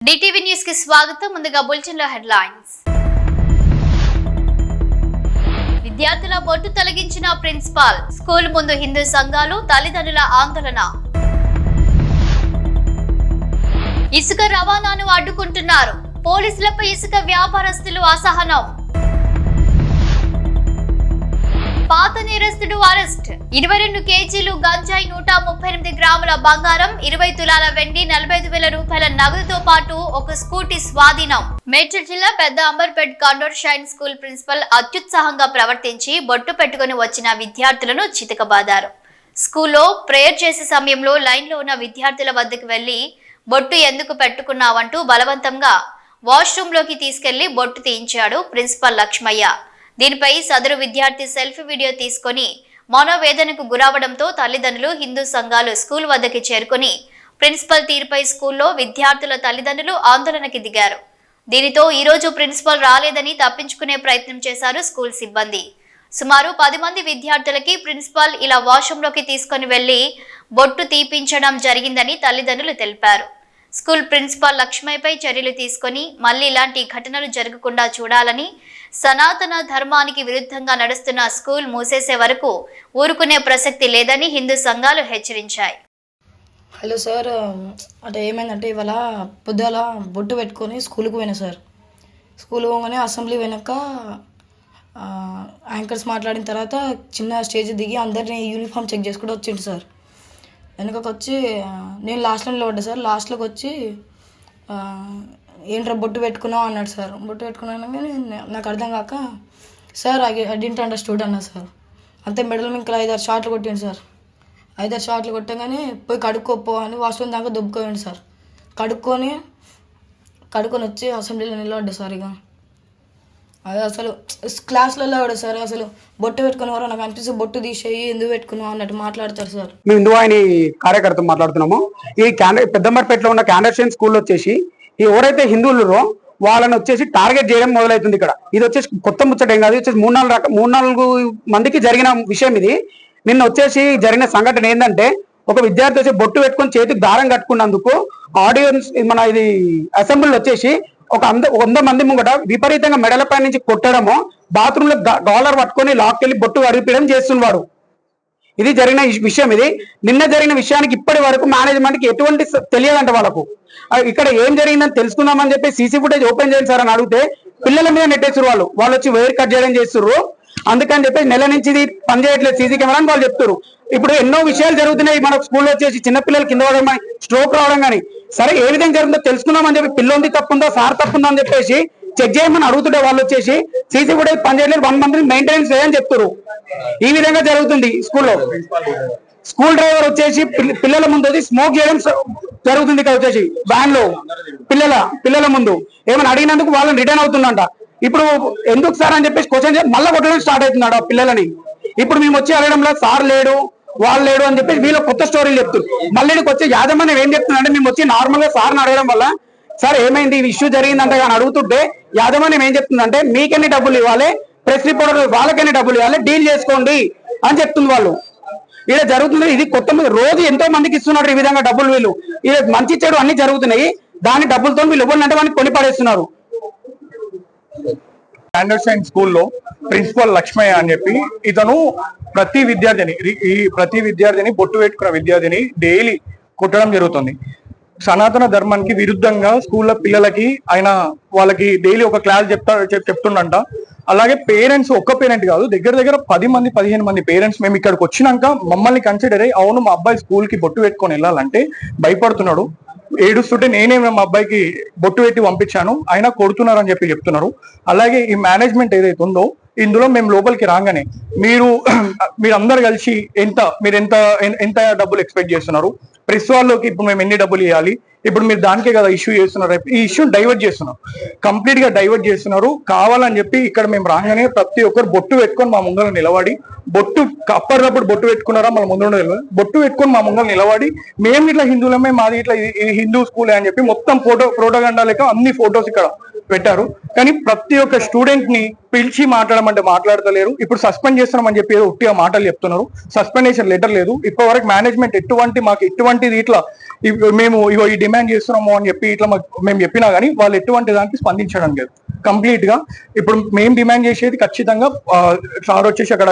DTV news కి స్వాగతం. ముందుగా బులెటిన్ లో హెడ్లైన్స్. విద్యార్థుల బొట్టు తొలగించిన ప్రిన్సిపాల్, స్కూల్ ముందు హిందూ సంఘాలు, తల్లిదండ్రుల ఆందోళన. ఇసుక రవాణాను అడ్డుకుంటున్నారు, పోలీసులపై ఇసుక వ్యాపారస్తులు అసహనం. పాత నేరస్తుడు అరెస్ట్, 22 కేజీలు గంజాయి, 138 గ్రాముల బంగారం, 20 తులాల వెండి, 45,000 రూపాయల నగదుతో పాటు ఒక స్కూటీ స్వాధీనం. మేడ్చల్ జిల్లా Pedda Amberpet Condor Shine school principal అత్యుత్సాహంగా ప్రవర్తించి బొట్టు పెట్టుకుని వచ్చిన విద్యార్థులను చితకబాదారు. స్కూల్లో ప్రేయర్ చేసే సమయంలో లైన్లో ఉన్న విద్యార్థుల వద్దకు వెళ్లి బొట్టు ఎందుకు పెట్టుకున్నావంటూ బలవంతంగా వాష్రూమ్ లోకి తీసుకెళ్లి బొట్టు తీయించాడు ప్రిన్సిపల్ లక్ష్మయ్య. దీనిపై సదరు విద్యార్థి సెల్ఫీ వీడియో తీసుకుని మనోవేదనకు గురవడంతో తల్లిదండ్రులు, హిందూ సంఘాలు స్కూల్ వద్దకి చేరుకుని ప్రిన్సిపల్ తీరుపై స్కూల్లో విద్యార్థుల తల్లిదండ్రులు ఆందోళనకి దిగారు. దీనితో ఈ రోజు ప్రిన్సిపల్ రాలేదని తప్పించుకునే ప్రయత్నం చేశారు స్కూల్ సిబ్బంది. సుమారు 10 మంది విద్యార్థులకి ప్రిన్సిపల్ ఇలా వాష్రూమ్లోకి తీసుకుని వెళ్లి బొట్టు తీపించడం జరిగిందని తల్లిదండ్రులు తెలిపారు. స్కూల్ ప్రిన్సిపాల్ లక్ష్మయ్యపై చర్యలు తీసుకుని మళ్లీ ఇలాంటి ఘటనలు జరగకుండా చూడాలని, సనాతన ధర్మానికి విరుద్ధంగా నడుస్తున్న స్కూల్ మూసేసే వరకు ఊరుకునే ప్రసక్తి లేదని హిందూ సంఘాలు హెచ్చరించాయి. హలో సార్, అంటే ఏమైందంటే ఇవాళ పొద్దుల బొట్టు పెట్టుకొని స్కూల్కి పోయినా సార్. స్కూల్ పోగానే అసెంబ్లీ వెనక యాంకర్స్ మాట్లాడిన తర్వాత చిన్న స్టేజ్ దిగి అందరినీ యూనిఫామ్ చెక్ చేసుకుంటూ వచ్చిండు సార్. వెనకకి వచ్చి నేను లాస్ట్లో నిలబడ్డా సార్. లాస్ట్లోకి వచ్చి ఏంట్రా బొట్టు పెట్టుకున్నావు అన్నాడు సార్. బొట్టు పెట్టుకున్నాను కానీ నాకు అర్థం కాక సార్ ఐ డింట్ అండర్స్టూడ్ అన్నా సార్. అంతే మెడల్ ఇంకా 5-6 షాట్లు కొట్టిండు సార్. 5-6 షాట్లు కొట్టగానే పోయి కడుక్కోపో అని వాష్రూమ్ దాకా దుబ్బుకోండి సార్. కడుక్కొని వచ్చి అసెంబ్లీలో నిలబడ్డా సార్. ఇక అది అసలు క్లాస్లలో కూడా సార్ అసలు బొట్టు పెట్టుకునేవారు నాకు అనిపిస్తే బొట్టు తీసేయి ఎందుకు పెట్టుకున్నావు అన్నట్టు మాట్లాడతారు సార్. మేము హిందూ ఆయన కార్యకర్త మాట్లాడుతున్నాము. ఈ పెద్దంబర్పేటలో ఉన్న కాండోర్ షైన్ స్కూల్ వచ్చేసి ఎవరైతే హిందువులు వాళ్ళని వచ్చేసి టార్గెట్ చేయడం మొదలవుతుంది. ఇక్కడ ఇది వచ్చేసి కొత్త ముచ్చట ఏం కాదు. వచ్చేసి 3-4 మందికి జరిగిన విషయం ఇది. నిన్న వచ్చేసి జరిగిన సంఘటన ఏంటంటే, ఒక విద్యార్థి వచ్చి బొట్టు పెట్టుకొని చేతికి దారం కట్టుకున్నందుకు ఆడియన్స్ మన ఇది అసెంబ్లీలో వచ్చేసి ఒక 100 మంది ముంగట విపరీతంగా మెడలపై నుంచి కొట్టడము, బాత్రూంలో గాలర్ పట్టుకొని లాక్కెళ్ళి బొట్టు అరిపియడం చేస్తున్నారు. ఇది జరిగిన విషయం. ఇది నిన్న జరిగిన విషయానికి ఇప్పటి వరకు మేనేజ్మెంట్కి ఎటువంటి తెలియదంట వాళ్ళకు. ఇక్కడ ఏం జరిగిందని తెలుసుకుందామని చెప్పి సీసీ ఫుటేజ్ ఓపెన్ చేయండి సార్ అని అడిగితే పిల్లల మీద నెట్టేస్తారు. వాళ్ళు వచ్చి వైర్ కట్ చేయడం చేస్తున్నారు. అందుకని చెప్పి నెల నుంచి ఇది పనిచేయట్లేదు సీసీ కెమెరా అని వాళ్ళు చెప్తారు. ఇప్పుడు ఎన్నో విషయాలు జరుగుతున్నాయి మన స్కూల్లో వచ్చేసి చిన్నపిల్లలు కింద పడడం కానీ, స్ట్రోక్ రావడం కానీ. సరే ఏ విధంగా జరుగుతుందో తెలుసుకుందామని చెప్పి పిల్లంది తప్పుందో సార్ తప్పుందో అని చెప్పేసి చెక్ చేయమని అడుగుతుంటే వాళ్ళు వచ్చేసి సీసీ ఫుటేజ్ పనిచేయలేదు, 1 మంత్ మెయింటెనెన్స్ లేదని చెప్తారు. ఈ విధంగా జరుగుతుంది స్కూల్లో. స్కూల్ డ్రైవర్ వచ్చేసి పిల్లల ముందు వచ్చి స్మోక్ చేయడం జరుగుతుంది. ఇక్కడ వచ్చేసి వ్యాన్ లో పిల్లల ముందు ఏమైనా అడిగినందుకు వాళ్ళని రిటర్న్ అవుతుందంట. ఇప్పుడు ఎందుకు సార్ అని చెప్పేసి క్వశ్చన్ మళ్ళీ కొట్టడం స్టార్ట్ అవుతున్నాడు ఆ పిల్లలని. ఇప్పుడు మేము వచ్చి అడగడంలో సార్ లేడు వాళ్ళు లేడు అని చెప్పేసి వీళ్ళు కొత్త స్టోరీలు చెప్తారు. మళ్ళీ వచ్చే యాజమాన్యం ఏం చెప్తుందంటే, మేము వచ్చి నార్మల్ గా సార్ని అడగడం వల్ల సార్ ఏమైంది ఈ ఇష్యూ జరిగిందంటే కానీ అడుగుతుంటే యాజమాన్యం ఏం చెప్తుందంటే, మీకెన్ని డబ్బులు ఇవ్వాలి, ప్రెస్ రిపోర్టర్ వాళ్ళకైనా డబ్బులు ఇవ్వాలి, డీల్ చేసుకోండి అని చెప్తుంది వాళ్ళు. ఇలా జరుగుతుంది. ఇది కొత్త రోజు ఎంతో మందికి ఇస్తున్నారు ఈ విధంగా డబ్బులు. వీళ్ళు ఇది మంచి చెడు అన్ని జరుగుతున్నాయి. దాని డబ్బులతో వీళ్ళు ఎవరినంటే వాడిని కొని పడేస్తున్నారు. కాండోర్ షైన్ స్కూల్లో ప్రిన్సిపల్ లక్ష్మయ్య అని చెప్పి ఇతను ప్రతి విద్యార్థిని బొట్టు పెట్టుకున్న విద్యార్థిని డైలీ కొట్టడం జరుగుతుంది. సనాతన ధర్మానికి విరుద్ధంగా స్కూల్లో పిల్లలకి ఆయన వాళ్ళకి డైలీ ఒక క్లాస్ చెప్తుండంట. అలాగే పేరెంట్స్, ఒక్క పేరెంట్ కాదు, దగ్గర 10-15 మంది పేరెంట్స్ మేము ఇక్కడికి వచ్చినాక మమ్మల్ని కన్సిడర్ అయ్యి, అవును మా అబ్బాయి స్కూల్ కి బొట్టు పెట్టుకొని వెళ్ళాలంటే భయపడుతున్నాడు, ఏడుస్తుంటే నేనే మా అబ్బాయికి బొట్టు పెట్టి పంపించాను, ఆయన కొడుతున్నారు అని చెప్పి చెప్తున్నారు. అలాగే ఈ మేనేజ్మెంట్ ఏదైతే ఉందో ఇందులో మేము లోపలికి రాగానే మీరందరు కలిసి మీరు ఎంత డబ్బులు ఎక్స్పెక్ట్ చేస్తున్నారు, ప్రెస్ వాళ్ళకి ఇప్పుడు మేము ఎన్ని డబ్బులు ఇవ్వాలి, ఇప్పుడు మీరు దానికే కదా ఇష్యూ చేస్తున్నారు, ఈ ఇష్యూ డైవర్ట్ చేస్తున్నారు, కంప్లీట్ గా డైవర్ట్ చేస్తున్నారు. కావాలని చెప్పి ఇక్కడ మేము రాగానే ప్రతి ఒక్కరు బొట్టు పెట్టుకొని మా ముంగల నిలబడి, బొట్టు అప్పటికప్పుడు బొట్టు పెట్టుకున్నారా మన ముందు బొట్టు పెట్టుకొని మా ముంగల నిలబడి, మేము ఇట్లా హిందువులమే, మాది ఇట్లా హిందూ స్కూల్ అని చెప్పి మొత్తం ప్రోటోగండా లెక్క అన్ని ఫొటోస్ ఇక్కడ పెట్టారు. కానీ ప్రతి ఒక్క స్టూడెంట్ ని పిలిచి మాట్లాడమంటే మాట్లాడతలేరు. ఇప్పుడు సస్పెండ్ చేస్తున్నామని చెప్పి ఏదో ఉట్టిగా మాటలు చెప్తున్నారు. సస్పెండేషన్ లెటర్ లేదు. ఇప్పటి వరకు మేనేజ్మెంట్ మాకు ఎటువంటిది ఇట్లా మేము ఇగో ఈ డిమాండ్ చేస్తున్నాము అని చెప్పి ఇట్లా మేము చెప్పినా కానీ వాళ్ళు ఎటువంటి దానికి స్పందించడం లేదు కంప్లీట్ గా. ఇప్పుడు మేము డిమాండ్ చేసేది ఖచ్చితంగా సార్ వచ్చేసి అక్కడ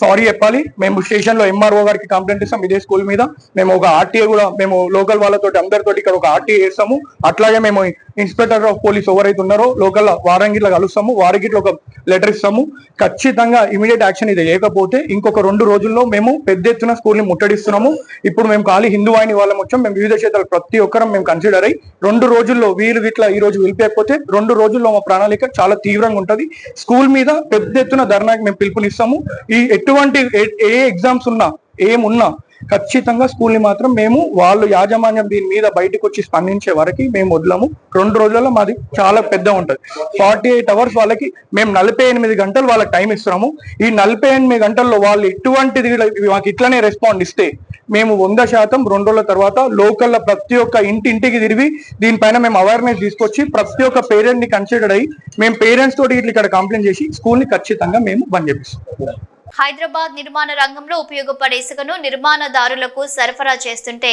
సారీ చెప్పాలి. మేము స్టేషన్ లో ఎంఆర్ఓ గారికి కంప్లైంట్ ఇస్తాం ఇదే స్కూల్ మీద. మేము ఒక ఆర్టీఏ కూడా మేము లోకల్ వాళ్ళతోటి అందరితోటి ఇక్కడ ఒక ఆర్టీఏ చేస్తాము. అట్లాగే మేము ఇన్స్పెక్టర్ ఆఫ్ పోలీస్ ఎవరైతే ఉన్నారో లోకల్ వారంగిట్లా కలుస్తాము, వారికి ఇట్లా ఒక లెటర్ ఇస్తాము. ఖచ్చితంగా ఇమీడియట్ యాక్షన్ ఇది లేకపోతే ఇంకొక 2 రోజుల్లో మేము పెద్ద ఎత్తున స్కూల్ ని ముట్టడిస్తున్నాము. ఇప్పుడు మేము ఖాళీ హిందూ వాహిని వాళ్ళం వచ్చాం, మేము వివిధ క్షేత్రాలు ప్రతి ఒక్కరం మేము కన్సిడర్ అయ్యి 2 రోజుల్లో వీళ్ళు ఇట్లా ఈ రోజు వెళ్ళిపోకపోతే 2 రోజుల్లో మా ప్రణాళిక చాలా తీవ్రంగా ఉంటది. స్కూల్ మీద పెద్ద ఎత్తున ధర్నాకి మేము పిలుపునిస్తాము. ఈ ఎటువంటి ఏ ఎగ్జామ్స్ ఉన్నా ఏమున్నా ఖచ్చితంగా స్కూల్ ని మాత్రం మేము వాళ్ళు యాజమాన్యం దీని మీద బయటకు వచ్చి స్పందించే వరకు మేము వదలము. 2 రోజుల్లో మాది చాలా పెద్ద ఉంటది. 48 hours వాళ్ళకి మేము 48 గంటలు వాళ్ళకి టైం ఇస్తున్నాము. ఈ 48 గంటల్లో వాళ్ళు ఎటువంటిది మాకు ఇట్లనే రెస్పాండ్ ఇస్తే మేము 100% 2 రోజుల తర్వాత లోకల్ ప్రతి ఒక్క ఇంటికి తిరిగి దీనిపైన మేము అవేర్నెస్ తీసుకొచ్చి ప్రతి ఒక్క పేరెంట్ ని కన్సిడర్ అయ్యి మేము పేరెంట్స్ తోటి ఇక్కడ కంప్లైంట్ చేసి స్కూల్ ని ఖచ్చితంగా మేము బంద్ చేపిస్తాం. హైదరాబాద్ నిర్మాణ రంగంలో ఉపయోగపడే ఇసుకను నిర్మాణదారులకు సరఫరా చేస్తుంటే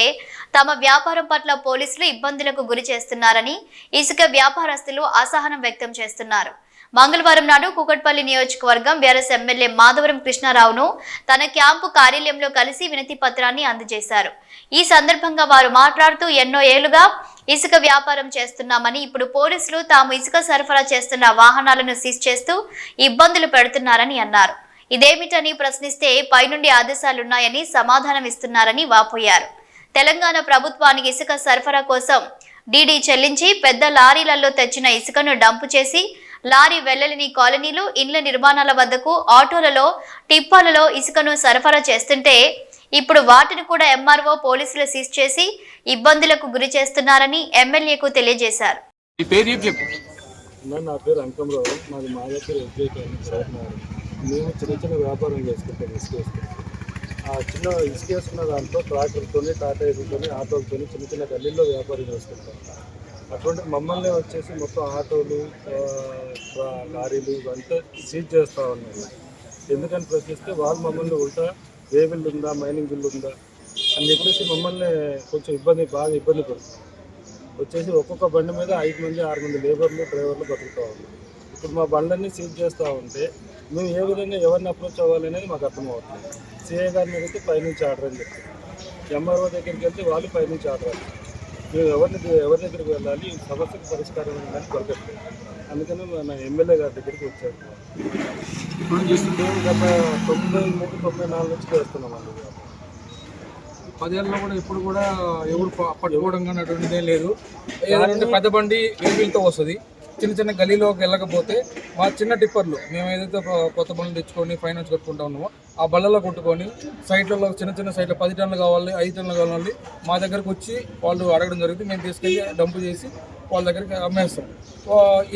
తమ వ్యాపారం పట్ల పోలీసులు ఇబ్బందులకు గురి చేస్తున్నారని ఇసుక వ్యాపారస్తులు అసహనం వ్యక్తం చేస్తున్నారు. మంగళవారం నాడు కూకట్పల్లి నియోజకవర్గం బీఆర్ఎస్ ఎమ్మెల్యే మాధవరం కృష్ణారావును తన క్యాంపు కార్యాలయంలో కలిసి వినతి పత్రాన్ని అందజేశారు. ఈ సందర్భంగా వారు మాట్లాడుతూ ఎన్నో ఏళ్లుగా ఇసుక వ్యాపారం చేస్తున్నామని ఇప్పుడు పోలీసులు తాము ఇసుక సరఫరా చేస్తున్న వాహనాలను సీజ్ చేస్తూ ఇబ్బందులు పెడుతున్నారని అన్నారు. ఇదేమిటని ప్రశ్నిస్తే పైనుండి ఆదేశాలున్నాయని సమాధానం ఇస్తున్నారని వాపోయారు. తెలంగాణ ప్రభుత్వానికి ఇసుక సరఫరా కోసం డీడీ చెల్లించి పెద్ద లారీలలో తెచ్చిన ఇసుకను డంపు చేసి లారీ వెళ్లలేని కాలనీలు, ఇండ్ల నిర్మాణాల వద్దకు ఆటోలలో, టిప్పాలలో ఇసుకను సరఫరా చేస్తుంటే ఇప్పుడు వాటిని కూడా ఎంఆర్ఓ పోలీసులు సీజ్ చేసి ఇబ్బందులకు గురి చేస్తున్నారని ఎమ్మెల్యేకు తెలియజేశారు. మేము చిన్న వ్యాపారం చేసుకుంటాం, ఇసుక వేసుకుంటాం. ఆ చిన్న ఇసుక వేసుకున్న దాంట్లో ట్రాక్టర్తో, టాటా ఏసులతో, ఆటోలతో చిన్న గల్లీల్లో వ్యాపారం చేసుకుంటాం. అటువంటి మమ్మల్ని వచ్చేసి మొత్తం ఆటోలు, లారీలు ఇవంతా సీజ్ చేస్తూ ఉన్నారు. ఎందుకని ప్రశ్నిస్తే వాళ్ళు మమ్మల్ని ఉల్టా ఏ బిల్లు ఉందా, మైనింగ్ బిల్లు ఉందా అని చెప్పేసి మమ్మల్ని కొంచెం బాగా ఇబ్బంది పడుతుంది. వచ్చేసి ఒక్కొక్క బండి మీద 5 మంది 6 మంది లేబర్లు, డ్రైవర్లు బతుకుతూ ఉన్నారు. ఇప్పుడు మా బండ్లన్నీ సీజ్ చేస్తూ ఉంటే మేము ఏ విధంగా ఎవరిని అప్రోచ్ అవ్వాలనేది మాకు అర్థమవుతుంది. సిఐ గారిని అడిగితే పైనుంచి ఆర్డర్ అని చెప్తారు, ఎంఆర్ఓ దగ్గరికి వెళ్తే వాళ్ళు పైనుంచి ఆర్డర్ అంటారు. మేము ఎవరి దగ్గరికి వెళ్ళాలి, సమస్యకు పరిష్కారం ఉందని దొరకట్లేదు. అందుకని మన ఎమ్మెల్యే గారి దగ్గరికి వచ్చారు. ఇప్పుడు మేము గత 93-94 నుంచి చేస్తున్నామండి. 10 ఏళ్ళలో కూడా ఇప్పుడు కూడా ఎవరు పట్టుకోవడం కానీ అటువంటిదే లేదు. ఏదంటే పెద్ద బండి వెహికల్తో వస్తుంది, చిన్న గలీలోకి వెళ్ళకపోతే మా చిన్న టిప్పర్లు మేము ఏదైతే కొత్త బండ్లు తెచ్చుకొని ఫైనాన్స్ కట్టుకుంటా ఉన్నామో ఆ బళ్ళలో కొట్టుకొని సైట్లలో చిన్న సైట్లో 10 టన్నులు కావాలి, 5 టన్నులు కావాలి మా దగ్గరకు వచ్చి వాళ్ళు అడగడం జరుగుతుంది. మేము తీసుకెళ్ళి డంపు చేసి వాళ్ళ దగ్గరికి అమ్మేస్తాం.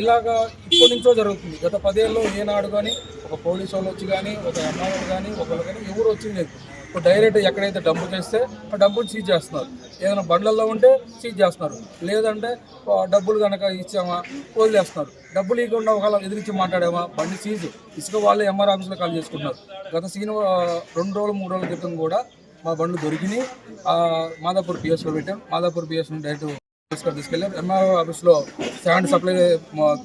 ఇలాగా ఇప్పటి నుంచో జరుగుతుంది. గత 10 ఏళ్ళలో ఏనాడు కానీ ఒక పోలీసు వాళ్ళు వచ్చి కానీ, ఒక ఎంఆర్ఓ కానీ, ఒకళ్ళు కానీ ఎవరు వచ్చింది లేదు. ఇప్పుడు డైరెక్ట్ ఎక్కడైతే డంపు చేస్తే ఆ డంపుని సీజ్ చేస్తున్నారు. ఏదైనా బండ్లలో ఉంటే సీజ్ చేస్తున్నారు, లేదంటే డబ్బులు కనుక ఇచ్చామా వదిలేస్తున్నారు. డబ్బులు ఇవ్వకుండా ఒకవేళ ఎదిరించి మాట్లాడామా బండి సీజు. ఇసుక వాళ్ళే ఎంఆర్ ఆఫీస్లో కాల్ చేసుకుంటున్నారు. గత 2 రోజులు 3 రోజుల క్రితం కూడా మా బండ్లు దొరికినాయి. మాదాపూర్ పిఎస్లో పెట్టాం. మాదాపూర్ పిఎస్ డైరెక్ట్ తీసుకెళ్ళారు. ఎంఆర్ ఆఫీస్లో శాండ్ సప్లై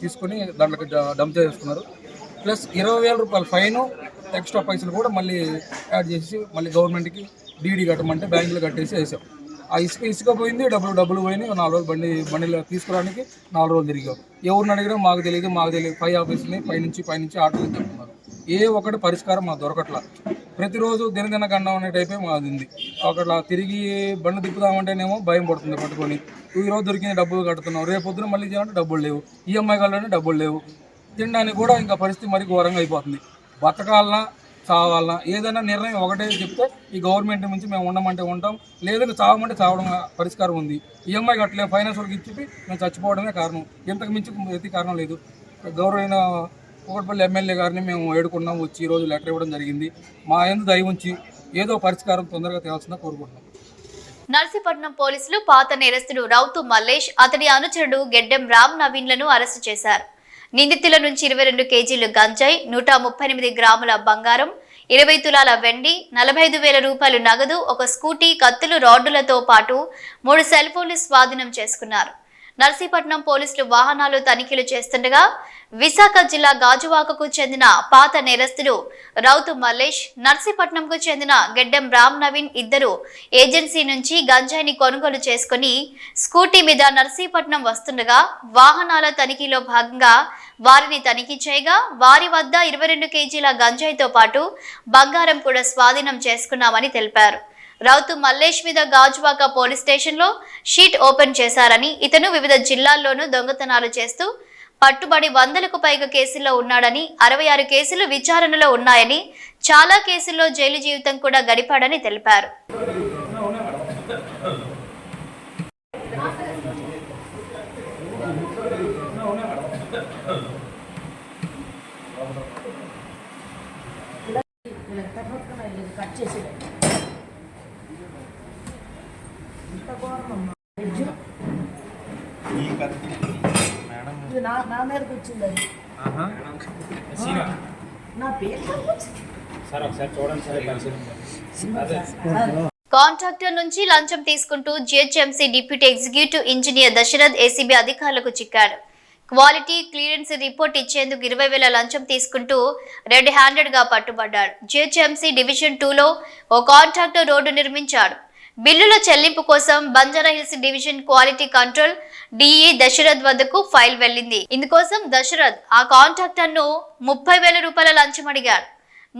తీసుకుని దాంట్లోకి డంప్ చేసుకున్నారు. ప్లస్ 20,000 రూపాయల ఫైను, ఎక్స్ట్రా పైసలు కూడా మళ్ళీ యాడ్ చేసి మళ్ళీ గవర్నమెంట్కి డీడీ కట్టమంటే బ్యాంకులో కట్టేసి వేసాం. ఆ ఇసుక పోయింది, డబ్బులు పోయినాయి. 4 రోజులు బండిలో తీసుకురావడానికి 4 రోజులు తిరిగాం. ఎవరిని అడిగినా మాకు తెలియదు. పై ఆఫీసుని పైనుంచి ఆటోలు చెప్తున్నారు. ఏ ఒకటి పరిష్కారం మాకు దొరకట్లా. ప్రతిరోజు దినదిన గండం అనే టైపే మాది ఉంది. అక్కడ తిరిగి బండి తిప్పుదామంటేనేమో భయం పడుతుంది పట్టుకొని. ఈరోజు దొరికింది డబ్బులు కడుతున్నాం, రేపు పొద్దున మళ్ళీ చేయాలంటే డబ్బులు లేవు, ఈఎంఐ కావాలంటే డబ్బులు లేవు. తినడానికి కూడా ఇంకా పరిస్థితి మరీ ఘోరంగా అయిపోతుంది. బతకాలన్నా చావాలన్నా ఏదైనా నిర్ణయం ఒకటే చెప్తే ఈ గవర్నమెంట్ నుంచి మేము ఉండమంటే ఉంటాం, లేదంటే చావమంటే చావడం పరిష్కారం ఉంది. ఈఎంఐ కట్టలేము, ఫైనాన్స్ వాళ్ళకి ఇచ్చి మేము చచ్చిపోవడమే కారణం. ఇంతకు మించి ప్రతి కారణం లేదు. గౌరవైన కూకట్పల్లి ఎమ్మెల్యే గారిని మేము వేడుకున్నాం, వచ్చి ఈరోజు లెటర్ ఇవ్వడం జరిగింది. మా యందు దయ ఉంచి ఏదో పరిష్కారం తొందరగా తేవాల్సిందిగా కోరుకుంటున్నాం. నర్సీపట్నం పోలీసులు పాత నేరస్తుడు రౌతు మల్లేష్, అతడి అనుచరుడు గెడ్డెం రామ్ నవీన్లను అరెస్టు చేశారు. నిందితుల నుంచి 22 కేజీలు గంజాయి, 138 గ్రాముల బంగారం, 20 తులాల వెండి, 45,000 రూపాయలు నగదు, ఒక స్కూటీ, కత్తులు, రాడ్డులతో పాటు 3 సెల్ ఫోన్లు స్వాధీనం చేసుకున్నారు. నర్సీపట్నం పోలీసులు వాహనాలు తనిఖీలు చేస్తుండగా విశాఖ జిల్లా గాజువాకకు చెందిన పాత నేరస్తుడు రౌతు మల్లేష్, నర్సీపట్నంకు చెందిన గెడ్డెం రామ్ నవీన్ ఇద్దరు ఏజెన్సీ నుంచి గంజాయిని కొనుగోలు చేసుకుని స్కూటీ మీద నర్సీపట్నం వస్తుండగా వాహనాల తనిఖీలో భాగంగా వారిని తనిఖీ చేయగా వారి వద్ద 22 కేజీల గంజాయితో పాటు బంగారం కూడా స్వాధీనం చేసుకున్నామని తెలిపారు. రౌతు మల్లేష్ మీద గాజువాక పోలీస్ స్టేషన్లో షీట్ ఓపెన్ చేశారని, ఇతను వివిధ జిల్లాల్లోనూ దొంగతనాలు చేస్తూ పట్టుబడి 100కు పైగా కేసుల్లో ఉన్నాడని, 66 కేసులు విచారణలో ఉన్నాయని, చాలా కేసుల్లో జైలు జీవితం కూడా గడిపాడని తెలిపారు. నా మీదకి వచ్చింది అది నా పేరు కాంట్రాక్టర్ నుంచి లంచం తీసుకుంటూ GHMC deputy executive engineer Dashrath ACB అధికారులకు చిక్కాడు. క్వాలిటీ క్లియరెన్స్ రిపోర్ట్ ఇచ్చేందుకు 20,000 లంచం తీసుకుంటూ రెడ్ హ్యాండెడ్ గా పట్టుబడ్డాడు. జిహెచ్ఎంసీ డివిజన్ 2లో ఓ కాంట్రాక్టర్ రోడ్డు నిర్మించాడు. బిల్లుల చెల్లింపు కోసం Banjara Hills division quality control DE Dashrath వద్దకు ఫైల్ వెళ్లింది. ఇందుకోసం దశరథ్ ఆ కాంట్రాక్టర్ ను 30,000 రూపాయల లంచం అడిగాడు.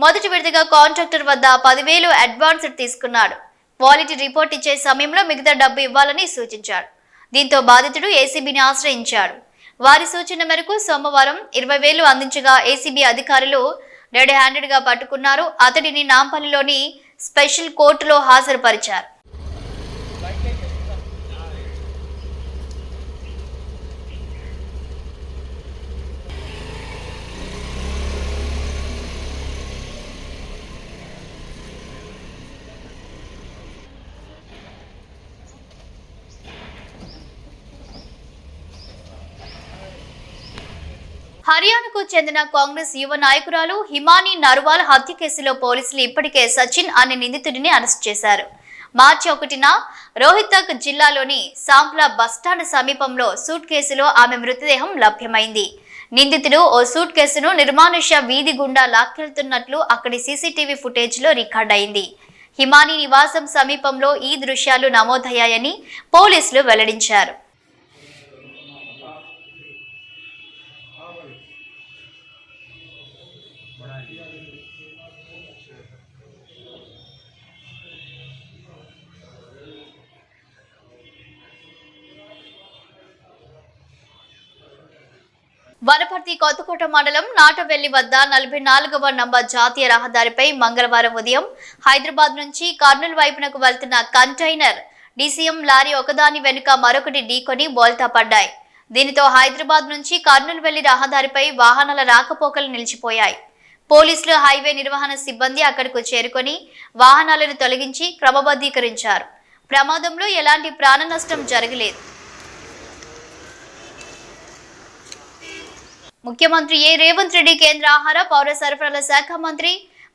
మొదటి విడతగా కాంట్రాక్టర్ వద్ద 10,000 అడ్వాన్స్ తీసుకున్నాడు. క్వాలిటీ రిపోర్ట్ ఇచ్చే సమయంలో మిగతా డబ్బు ఇవ్వాలని సూచించాడు. దీంతో బాధితుడు ఏసీబీని ఆశ్రయించాడు. వారి సూచన మేరకు సోమవారం 20,000 అందించగా ఏసీబీ అధికారులు రెడ్ హ్యాండెడ్ గా పట్టుకున్నారు. అతడిని నాంపల్లిలోని స్పెషల్ కోర్టులో హాజరుపరిచారు. హర్యానాకు చెందిన కాంగ్రెస్ యువ నాయకురాలు హిమానీ నర్వాల్ హత్య కేసులో పోలీసులు ఇప్పటికే సచిన్ అనే నిందితుడిని అరెస్ట్ చేశారు. మార్చి 1న రోహ్తక్ జిల్లాలోని సాంప్లా బస్టాండ్ సమీపంలో సూట్ కేసులో ఆమె మృతదేహం లభ్యమైంది. నిందితుడు ఓ సూట్ కేసును నిర్మానుష్య వీధి గుండా లాక్కెళ్తున్నట్లు అక్కడి సీసీటీవీ ఫుటేజ్లో రికార్డయింది. హిమానీ నివాసం సమీపంలో ఈ దృశ్యాలు నమోదయ్యాయని పోలీసులు వెల్లడించారు. వనపర్తి కొత్తకోట మండలం నాటవెల్లి వద్ద 44వ నంబర్ జాతీయ రహదారిపై మంగళవారం ఉదయం హైదరాబాద్ నుంచి కర్నూలు వైపునకు వెళ్తున్న కంటైనర్ డీసీఎం లారీ ఒకదాని వెనుక మరొకటి ఢీకొని బోల్తా పడ్డాయి. దీనితో హైదరాబాద్ నుంచి కర్నూలు వెళ్లి రహదారిపై వాహనాల రాకపోకలు నిలిచిపోయాయి. పోలీసులు, హైవే నిర్వహణ సిబ్బంది అక్కడకు చేరుకొని వాహనాలను తొలగించి క్రమబద్ధీకరించారు. ప్రమాదంలో ఎలాంటి ప్రాణ నష్టం జరగలేదు. ముఖ్యమంత్రి రేవంత్ రెడ్డి కేంద్ర ఆహార పౌర సరఫరాల శాఖ మంత్రి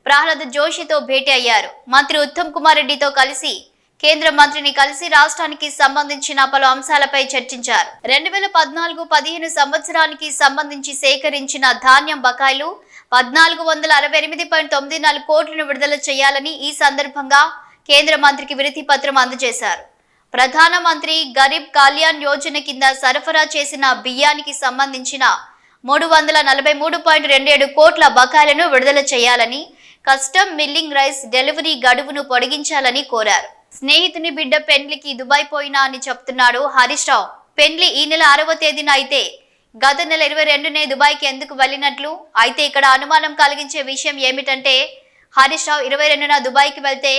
ప్రహ్లాద్ జోషితో భేటీ అయ్యారు. మంత్రి ఉత్తమ్ కుమార్ రెడ్డితో కలిసి కేంద్ర మంత్రిని కలిసి రాష్ట్రానికి సంబంధించిన పలు అంశాలపై చర్చించారు. 2014-15 సంవత్సరానికి సంబంధించి సేకరించిన ధాన్యం బకాయిలు 1468.94 కోట్లను విడుదల చేయాలని ఈ సందర్భంగా కేంద్ర మంత్రికి వినతి పత్రం అందజేశారు. ప్రధానమంత్రి గరీబ్ కళ్యాణ్ యోజన కింద సరఫరా చేసిన బియ్యానికి సంబంధించిన 343.27 కోట్ల బకాయిలను విడుదల చేయాలని, కస్టమ్ మిల్లింగ్ రైస్ డెలివరీ గడువును పొడిగించాలని కోరారు. స్నేహితుని బిడ్డ పెండ్లికి దుబాయ్ పోయినా అని చెప్తున్నాడు హరీష్ రావు. పెండ్లి ఈ నెల 6వ తేదీన అయితే గత నెల 22నే దుబాయ్కి ఎందుకు వెళ్ళినట్లు? అయితే ఇక్కడ అనుమానం కలిగించే విషయం ఏమిటంటే హరీష్ రావు 22న దుబాయ్కి వెళ్తే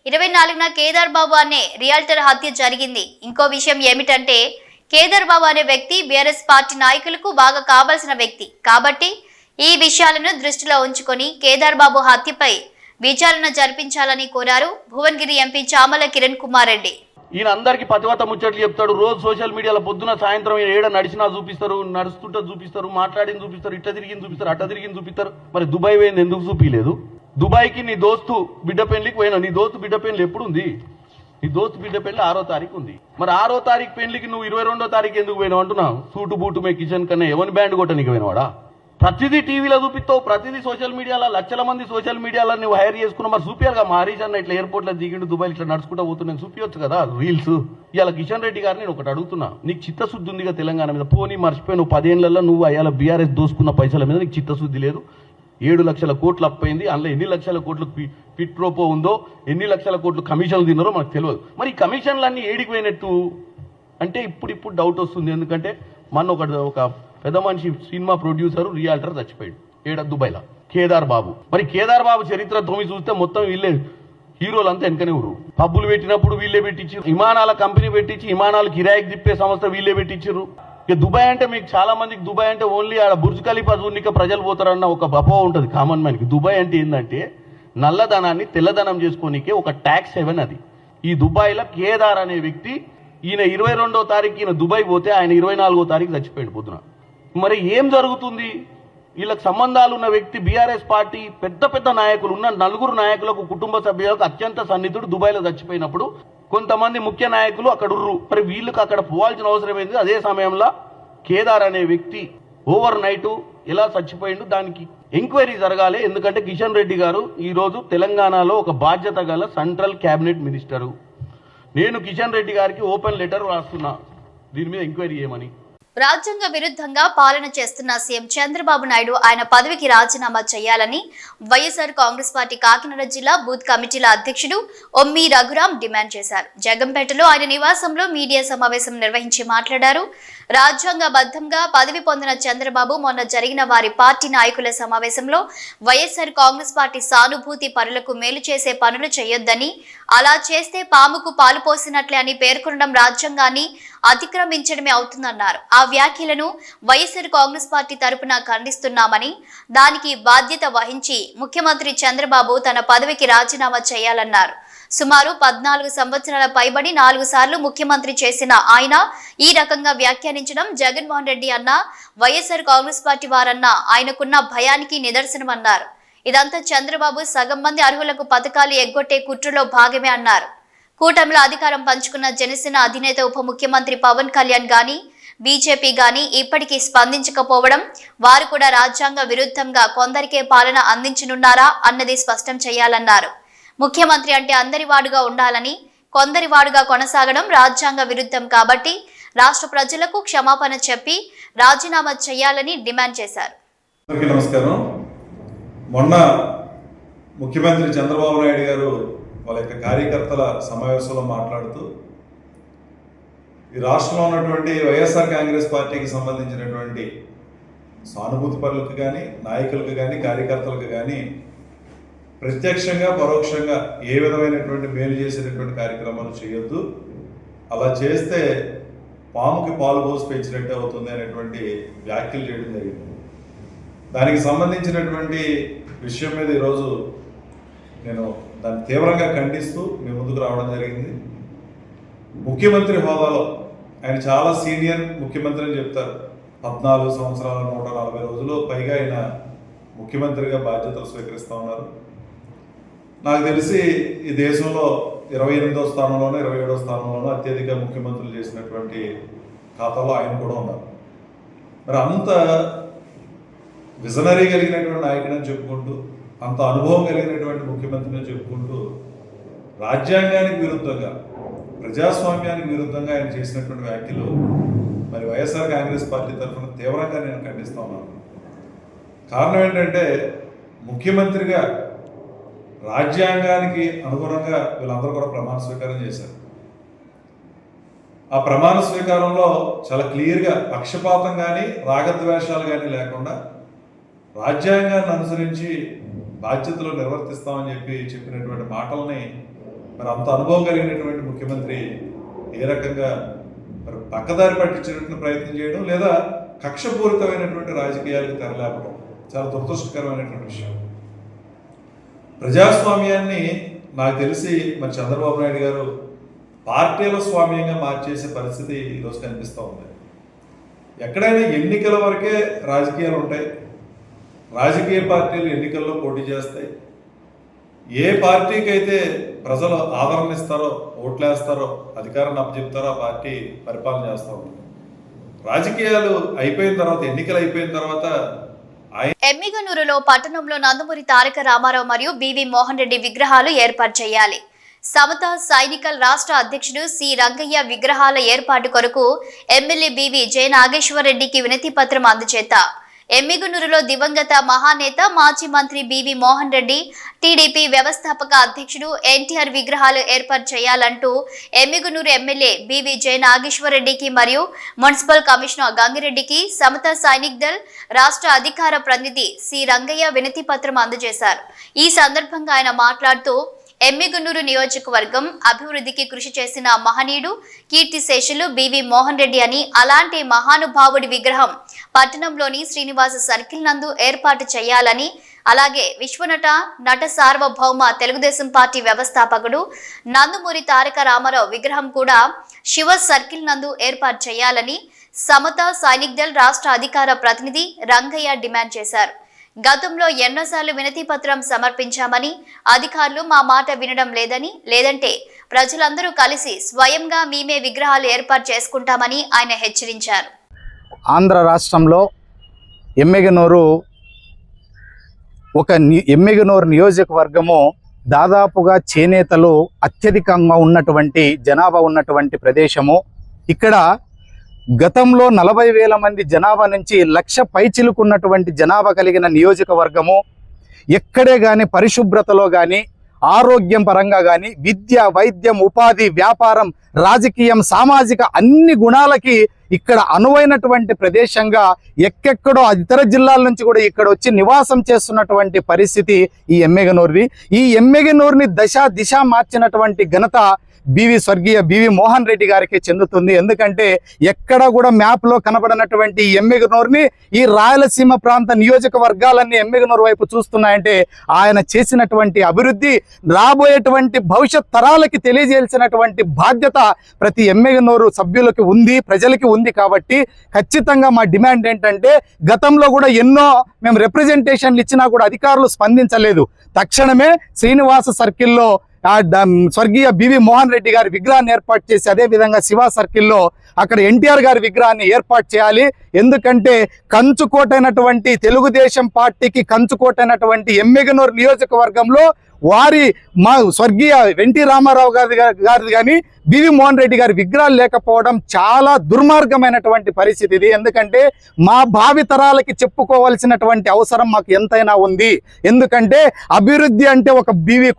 24న కేదార్ బాబు అనే రియల్టర్ హత్య జరిగింది. ఇంకో విషయం ఏమిటంటే కేదార్ బాబు అనే వ్యక్తి బీఆర్ఎస్ పార్టీ నాయకులకు బాగా కావాల్సిన వ్యక్తి కాబట్టి ఈ విషయాలను దృష్టిలో ఉంచుకొని కేదార్ బాబు హత్యపై విచారణ జరిపించాలని కోరారు భువనగిరి ఎంపీ చామల కిరణ్ కుమార్ రెడ్డి. ఈయన అందరికి పతివత ముచ్చట్లు చెప్తాడు. రోజు సోషల్ మీడియాలో పొద్దున సాయంత్రం ఏడ నడిచినా చూపిస్తారు, నడుస్తుంటే చూపిస్తారు, మాట్లాడింది చూపిస్తారు, ఇట్ట తిరిగింది చూపిస్తారు, అట్ట తిరిగింది చూపిస్తారు. మరి దుబాయ్ పోయింది ఎందుకు చూపించలేదు? దుబాయ్కి నీ దోస్తు బిడ్డ పెళ్లికి పోయినావు. నీ దోస్తు బిడ్డ పెళ్లి ఎప్పుడు ఉంది? నీ దోస్తు బిడ్డ పెళ్లి 6వ తారీఖు ఉంది. మరి 6వ తారీఖు పెళ్లికి నువ్వు 22వ తారీఖు ఎందుకు పోయినావు అంటున్నావు? సూటు బూటు మే కిచెన్ కన్నా ఎవరి బ్యాండ్ కొట్ట నీకు పోయినవాడా? ప్రతిదీ టీవీలో చూపిస్తావు, ప్రతిదీ సోషల్ మీడియాలో, లక్షల మంది సోషల్ మీడియాలో నువ్వు హైర్ చేసుకున్నావు. మరి చూపియాలిగా, మా హరీష్ అన్న ఇట్లా ఎయిర్పోర్ట్లో దిగిండు, దుబాయ్ ఇట్లా నడుచుకుంటూ పోతున్నాను చూపించచ్చు కదా రీల్స్. ఇవాళ కిషన్ రెడ్డి గారిని నేను ఒకటి అడుగుతున్నా, నీకు చిత్తశుద్ధి ఉందిగా తెలంగాణ మీద? పోనీ మర్చిపోయి నువ్వు 10 ఏళ్లలో నువ్వు అయ్యాల బీఆర్ఎస్ దోసుకున్న పైసల మీద నీకు చిత్తశుద్ధి లేదు. 7 లక్షల కోట్లు అప్పైంది, అందులో ఎన్ని లక్షల కోట్లు పిట్రోపో ఉందో, ఎన్ని లక్షల కోట్లు కమిషన్లు తిన్నారో మనకు తెలియదు. మరి ఈ కమిషన్లన్నీ ఏడికి పోయినట్టు అంటే ఇప్పుడు డౌట్ వస్తుంది. ఎందుకంటే మన ఒక పెద్ద మనిషి సినిమా ప్రొడ్యూసర్ రియాల్టర్ చచ్చిపోయాడు దుబాయ్లో, కేదార్ బాబు. మరి కేదార్ బాబు చరిత్ర తొమ్మిది చూస్తే మొత్తం వీళ్ళే హీరోలంతా వెనకనే ఊరు. పబ్బులు పెట్టినప్పుడు వీళ్ళే పెట్టించారు, విమానాల కంపెనీ పెట్టించి విమానాలు కిరాయికి తిప్పే సంస్థ వీళ్ళే పెట్టించారు. ఇక దుబాయ్ అంటే మీకు చాలా మందికి దుబాయ్ అంటే ఓన్లీ ఆడ బుర్జ్ ఖలీఫా చూడనిక ప్రజలు పోతారన్న ఒక అపోహ ఉంటుంది కామన్ మ్యాన్కి. దుబాయ్ అంటే ఏంటంటే నల్లధనాన్ని తెల్లధనం చేసుకోనికే ఒక ట్యాక్స్ హెవెన్ అది. ఈ దుబాయ్లో కేదార్ అనే వ్యక్తి, ఈయన 22వ తారీఖు ఈయన దుబాయ్ పోతే ఆయన 24వ తారీఖు చచ్చిపోయాడు పొద్దున. మరి ఏం జరుగుతుంది? వీళ్ళకి సంబంధాలు ఉన్న వ్యక్తి బీఆర్ఎస్ పార్టీ పెద్ద నాయకులు ఉన్న 4 నాయకులకు, కుటుంబ సభ్యులకు అత్యంత సన్నిహితుడు దుబాయ్లో చచ్చిపోయినప్పుడు కొంతమంది ముఖ్య నాయకులు అక్కడ ఉర్రు. మరి వీళ్ళకి అక్కడ పోవాల్సిన అవసరం ఏంది? అదే సమయంలో కేదార్ అనే వ్యక్తి ఓవర్ నైట్ ఎలా చచ్చిపోయిండు దానికి ఎంక్వైరీ జరగాలి. ఎందుకంటే కిషన్ రెడ్డి గారు ఈరోజు తెలంగాణలో ఒక బాధ్యత గల సెంట్రల్ క్యాబినెట్ మినిస్టరు. నేను కిషన్ రెడ్డి గారికి ఓపెన్ లెటర్ రాస్తున్నా దీని మీద ఎంక్వైరీ చేయమని. రాజ్యాంగ విరుద్ధంగా పాలన చేస్తున్న సీఎం చంద్రబాబు నాయుడు ఆయన పదవికి రాజీనామా చేయాలని వైఎస్ఆర్ కాంగ్రెస్ పార్టీ కాకినాడ జిల్లా బూత్ కమిటీల అధ్యక్షుడు ఒమ్మి రఘురాం డిమాండ్ చేశారు. జగంపేటలో ఆయన నివాసంలో మీడియా సమావేశం నిర్వహించి మాట్లాడారు. రాజ్యాంగబద్ధంగా పదవి పొందిన చంద్రబాబు మొన్న జరిగిన వారి పార్టీ నాయకుల సమావేశంలో వైఎస్ఆర్ కాంగ్రెస్ పార్టీ సానుభూతి పరులకు మేలు చేసే పనులు చేయొద్దని, అలా చేస్తే పాముకు పాలు పోసినట్లే అని పేర్కొనడం రాజ్యాంగాన్ని అతిక్రమించడమే అవుతుందన్నారు. ఆ వ్యాఖ్యలను వైఎస్ఆర్ కాంగ్రెస్ పార్టీ తరపున ఖండిస్తున్నామని, దానికి బాధ్యత వహించి ముఖ్యమంత్రి చంద్రబాబు తన పదవికి రాజీనామా చేయాలన్నారు. సుమారు 14 సంవత్సరాల పైబడి 4 సార్లు ముఖ్యమంత్రి చేసిన ఆయన ఈ రకంగా వ్యాఖ్యానించడం జగన్మోహన్ రెడ్డి అన్న, వైఎస్ఆర్ కాంగ్రెస్ పార్టీ వారన్న ఆయనకున్న భయానికి నిదర్శనమన్నారు. ఇదంతా చంద్రబాబు సగం మంది అర్హులకు పథకాలు ఎగ్గొట్టే కుట్రలో భాగమే అన్నారు. కూటమిలో అధికారం పంచుకున్న జనసేన అధినేత ఉప ముఖ్యమంత్రి పవన్ కళ్యాణ్ గాని, బీజేపీ గాని ఇప్పటికీ స్పందించకపోవడం, వారు కూడా రాజ్యాంగ విరుద్ధంగా కొందరికే పాలన అందించనున్నారా అన్నది స్పష్టం చేయాలన్నారు. ముఖ్యమంత్రి అంటే అందరి వాడుగా ఉండాలని, కొందరి వాడుగా కొనసాగడం రాజ్యాంగ విరుద్ధం కాబట్టి రాష్ట్ర ప్రజలకు క్షమాపణ చెప్పి రాజీనామా చేయాలని డిమాండ్ చేశారు. నమస్కారం. మొన్న ముఖ్యమంత్రి చంద్రబాబు నాయుడు గారు వాళ్ళ యొక్క కార్యకర్తల సమావేశంలో మాట్లాడుతూ ఈ రాష్ట్రంలో ఉన్నటువంటి వైఎస్ఆర్ కాంగ్రెస్ పార్టీకి సంబంధించినటువంటి సానుభూతి పరులకు కానీ, నాయకులకు కానీ, కార్యకర్తలకు కానీ ప్రత్యక్షంగా పరోక్షంగా ఏ విధమైనటువంటి మేలు చేసేటటువంటి కార్యక్రమాలు చేయొద్దు, అలా చేస్తే పాముకి పాలు పోసి పెంచినట్టు అవుతుంది అనేటువంటి వ్యాఖ్యలు చేయడం జరిగింది. దానికి సంబంధించినటువంటి విషయం మీద ఈరోజు నేను దాన్ని తీవ్రంగా ఖండిస్తూ మీ ముందుకు రావడం జరిగింది. ముఖ్యమంత్రి హోదాలో ఆయన చాలా సీనియర్ ముఖ్యమంత్రి అని చెప్తారు. 14 సంవత్సరాల 140 రోజులు పైగా ఆయన ముఖ్యమంత్రిగా బాధ్యతలు స్వీకరిస్తూ ఉన్నారు. నాకు తెలిసి ఈ దేశంలో 28వ స్థానంలోనో 27వ స్థానంలోనో అత్యధిక ముఖ్యమంత్రులు చేసినటువంటి ఖాతాలో ఆయన కూడా ఉన్నారు. మరి అంత విజనరీ కలిగినటువంటి నాయకుడని చెప్పుకుంటూ, అంత అనుభవం కలిగినటువంటి ముఖ్యమంత్రిని చెప్పుకుంటూ రాజ్యాంగానికి విరుద్ధంగా, ప్రజాస్వామ్యానికి విరుద్ధంగా ఆయన చేసినటువంటి వ్యాఖ్యలు మరి వైఎస్ఆర్ కాంగ్రెస్ పార్టీ తరఫున తీవ్రంగా నేను ఖండిస్తా ఉన్నాను. కారణం ఏంటంటే ముఖ్యమంత్రిగా రాజ్యాంగానికి అనుగుణంగా వీళ్ళందరూ కూడా ప్రమాణ స్వీకారం చేశారు. ఆ ప్రమాణ స్వీకారంలో చాలా క్లియర్గా పక్షపాతం కానీ, రాగద్వేషాలు కానీ లేకుండా రాజ్యాంగాన్ని అనుసరించి బాధ్యతలు నిర్వర్తిస్తామని చెప్పినటువంటి మాటల్ని మరి అంత అనుభవం కలిగినటువంటి ముఖ్యమంత్రి ఏ రకంగా మరి పక్కదారి పట్టించేటువంటి ప్రయత్నం చేయడం, లేదా కక్షపూరితమైనటువంటి రాజకీయాలకు తెరలేపడం చాలా దురదృష్టకరమైనటువంటి విషయం. ప్రజాస్వామ్యాన్ని నాకు తెలిసి మరి చంద్రబాబు నాయుడు గారు పార్టీల స్వామ్యంగా మార్చేసే పరిస్థితి ఈరోజు కనిపిస్తూ ఉంది. ఎక్కడైనా ఎన్నికల వరకే రాజకీయాలు ఉంటాయి, రాజకీయ పార్టీలు ఎన్నికల్లో పోటీ చేస్తాయి, ఏ పార్టీకి అయితే ప్రజలు ఆదరణ ఇస్తారో, ఓట్లేస్తారో, అధికారాన్ని అప్పచెప్తారో ఆ పార్టీ పరిపాలన చేస్తూ ఉంటుంది. రాజకీయాలు అయిపోయిన తర్వాత, ఎన్నికలు అయిపోయిన తర్వాత ఎమ్మిగనూరులో పట్టణంలో నందమూరి తారక రామారావు మరియు బివి మోహన్ రెడ్డి విగ్రహాలు ఏర్పాటు చేయాలి. సమత సైనికల్ రాష్ట్ర అధ్యక్షుడు సి రంగయ్య విగ్రహాల ఏర్పాటు కొరకు ఎమ్మెల్యే బివి జె నాగేశ్వర్ రెడ్డికి వినతి పత్రం అందజేత ఎమ్మిగనూరులో దివంగత మహానేత మాజీ మంత్రి బివి మోహన్ రెడ్డి, టీడీపీ వ్యవస్థాపక అధ్యక్షుడు ఎన్టీఆర్ విగ్రహాలు ఏర్పాటు చేయాలంటూ ఎమ్మిగనూరు ఎమ్మెల్యే బివి జె నాగేశ్వర్ రెడ్డికి మరియు మున్సిపల్ కమిషనర్ గంగిరెడ్డికి సమత సైనిక్ దళ్ రాష్ట్ర అధికార ప్రతినిధి సి రంగయ్య వినతి పత్రం అందజేశారు. ఈ సందర్భంగా ఆయన మాట్లాడుతూ ఎమ్మిగనూరు నియోజకవర్గం అభివృద్ధికి కృషి చేసిన మహనీయుడు కీర్తిశేషులు బివి మోహన్ రెడ్డి అని, అలాంటి మహానుభావుడి విగ్రహం పట్టణంలోని శ్రీనివాస సర్కిల్ నందు ఏర్పాటు చేయాలని, అలాగే విశ్వనట నట సార్వభౌమ తెలుగుదేశం పార్టీ వ్యవస్థాపకుడు నందమూరి తారక రామారావు విగ్రహం కూడా శివ సర్కిల్ నందు ఏర్పాటు చేయాలని సమత సైనిక్ దళ్ రాష్ట్ర అధికార ప్రతినిధి రంగయ్య డిమాండ్ చేశారు. గతంలో ఎన్నోసార్లు వినతి పత్రం సమర్పించామని, అధికారులు మా మాట వినడం లేదని, లేదంటే ప్రజలందరూ కలిసి స్వయంగా మేమే విగ్రహాలు ఏర్పాటు చేసుకుంటామని ఆయన హెచ్చరించారు. ఆంధ్ర రాష్ట్రంలో ఎమ్మిగనూరు ఎమ్మిగనూరు నియోజకవర్గము దాదాపుగా చేనేతలు అత్యధికంగా ఉన్నటువంటి జనాభా ఉన్నటువంటి ప్రదేశము. ఇక్కడ గతంలో 40,000 మంది జనాభా నుంచి 1,00,000 పైచిలుకున్నటువంటి జనాభా కలిగిన నియోజకవర్గము. ఎక్కడే కానీ పరిశుభ్రతలో కానీ, ఆరోగ్యం పరంగా కానీ, విద్య, వైద్యం, ఉపాధి, వ్యాపారం, రాజకీయం, సామాజిక అన్ని గుణాలకి ఇక్కడ అనువైనటువంటి ప్రదేశంగా ఎక్కెక్కడో ఇతర జిల్లాల నుంచి కూడా ఇక్కడ వచ్చి నివాసం చేస్తున్నటువంటి పరిస్థితి ఈ ఎమ్మిగనూరుది. ఈ ఎమ్మిగనూరుని దిశ మార్చినటువంటి ఘనత స్వర్గీయ బివి మోహన్ రెడ్డి గారికి చెందుతుంది. ఎందుకంటే ఎక్కడ కూడా మ్యాప్లో కనబడినటువంటి ఈ ఎమ్మిగనూరుని, ఈ రాయలసీమ ప్రాంత నియోజకవర్గాలన్నీ ఎమ్మిగనూరు వైపు చూస్తున్నాయంటే ఆయన చేసినటువంటి అభివృద్ధి రాబోయేటువంటి భవిష్యత్ తరాలకి తెలియజేయాల్సినటువంటి బాధ్యత ప్రతి ఎమ్మిగనూరు సభ్యులకి ఉంది, ప్రజలకి ఉంది. కాబట్టి ఖచ్చితంగా మా డిమాండ్ ఏంటంటే, గతంలో కూడా ఎన్నో మేము రిప్రజెంటేషన్లు ఇచ్చినా కూడా అధికారులు స్పందించలేదు. తక్షణమే శ్రీనివాస సర్కిల్లో స్వర్గీయ బివి మోహన్ రెడ్డి గారి విగ్రహాన్ని ఏర్పాటు చేసి, అదేవిధంగా శివ సర్కిల్లో అక్కడ ఎన్టీఆర్ గారి విగ్రహాన్ని ఏర్పాటు చేయాలి. ఎందుకంటే కంచుకోటైనటువంటి తెలుగుదేశం పార్టీకి కంచుకోటైనటువంటి ఎమ్మిగనూరు నియోజకవర్గంలో మా స్వర్గీయ ఎన్టీ రామారావు గారి కానీ బివి మోహన్ రెడ్డి గారి విగ్రహాలు లేకపోవడం చాలా దుర్మార్గమైనటువంటి పరిస్థితి ఇది. ఎందుకంటే మా భావి తరాలకి చెప్పుకోవాల్సినటువంటి అవసరం మాకు ఎంతైనా ఉంది. ఎందుకంటే అభివృద్ధి అంటే ఒక బివి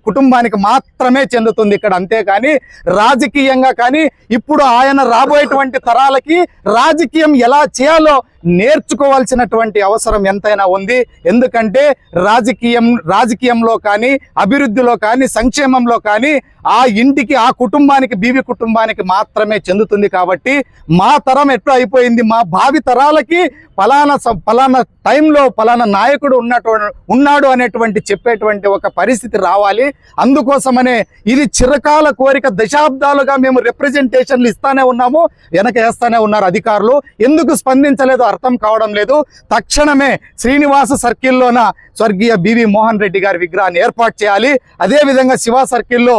కుటుంబానికి మాత్రమే చెందుతుంది ఇక్కడ, అంతేకాని రాజకీయంగా కానీ ఇప్పుడు ఆయన రాబోయేటువంటి తరాలకి రాజకీయం ఎలా చేయాలో నేర్చుకోవాల్సినటువంటి అవసరం ఎంతైనా ఉంది. ఎందుకంటే రాజకీయంలో కానీ, అభివృద్ధిలో కానీ, సంక్షేమంలో కానీ ఆ ఇంటికి, ఆ కుటుంబానికి, బీవీ కుటుంబానికి మాత్రమే చెందుతుంది. కాబట్టి మా తరం ఎట్లా అయిపోయింది, మా భావి తరాలకి పలానా టైంలో పలానా నాయకుడు ఉన్నాడు అనేటువంటి చెప్పేటువంటి ఒక పరిస్థితి రావాలి. అందుకోసమనే ఇది చిరకాల కోరిక. దశాబ్దాలుగా మేము రిప్రజెంటేషన్లు ఇస్తానే ఉన్నాము, వెనక వేస్తానే ఉన్నారు అధికారులు. ఎందుకు స్పందించలేదో అర్థం కావడం లేదు. తక్షణమే శ్రీనివాస సర్కిల్లోన స్వర్గీయ బివి మోహన్ రెడ్డి గారి విగ్రహాన్ని ఏర్పాటు చేయాలి. అదేవిధంగా శివ సర్కిల్లో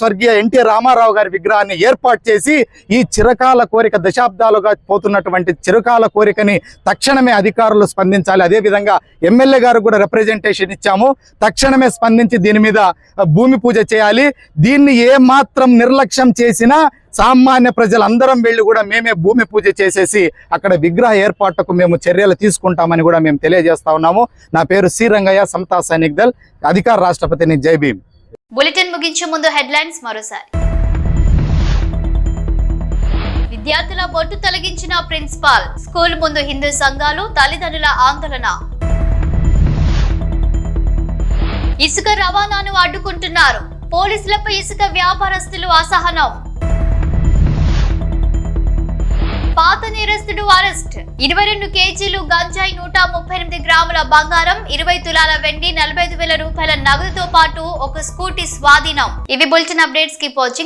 స్వర్గీయ ఎన్టీఆర్ రామారావు గారి విగ్రహాన్ని ఏర్పాటు చేసి ఈ చిరకాల కోరిక, దశాబ్దాలుగా పోతున్నటువంటి చిరకాల కోరికని తక్షణమే అధికారులు స్పందించాలి. అదేవిధంగా ఎమ్మెల్యే గారు కూడా రిప్రజెంటేషన్ ఇచ్చాము. తక్షణమే స్పందించి దీని మీద భూమి పూజ చేయాలి. దీన్ని ఏమాత్రం నిర్లక్ష్యం చేసినా సామాన్య ప్రజలందరం వెళ్ళి కూడా మేమే భూమి పూజ చేసేసి అక్కడ విగ్రహ ఏర్పాటుకు మేము చర్యలు తీసుకుంటామని కూడా మేము తెలియజేస్తా ఉన్నాము. నా పేరు సి రంగయ్య, సమతా సైనిక్ దళ్, అధికార రాష్ట్రపతిని. జై భీమ్. బులెటిన్ ముగించే ముందు హెడ్లైన్స్ మరోసారి. విద్యార్థుల బొట్టు తొలగించిన ప్రిన్సిపాల్, స్కూల్ ముందు హిందూ సంఘాలు, తల్లిదండ్రుల ఆందోళన. ఇసుక రవాణాను అడ్డుకుంటున్నారు, పోలీసులపై ఇసుక వ్యాపారస్తులు అసహనం. పాత నేరస్తుడు అరెస్ట్, 22 కేజీలు గంజాయి, 138 గ్రాముల బంగారం, 20 తులాల వెండి, 45,000 రూపాయల నగదుతో పాటు ఒక స్కూటీ స్వాధీనం. ఇవి బులెటిన్ అప్డేట్స్. Keep watching.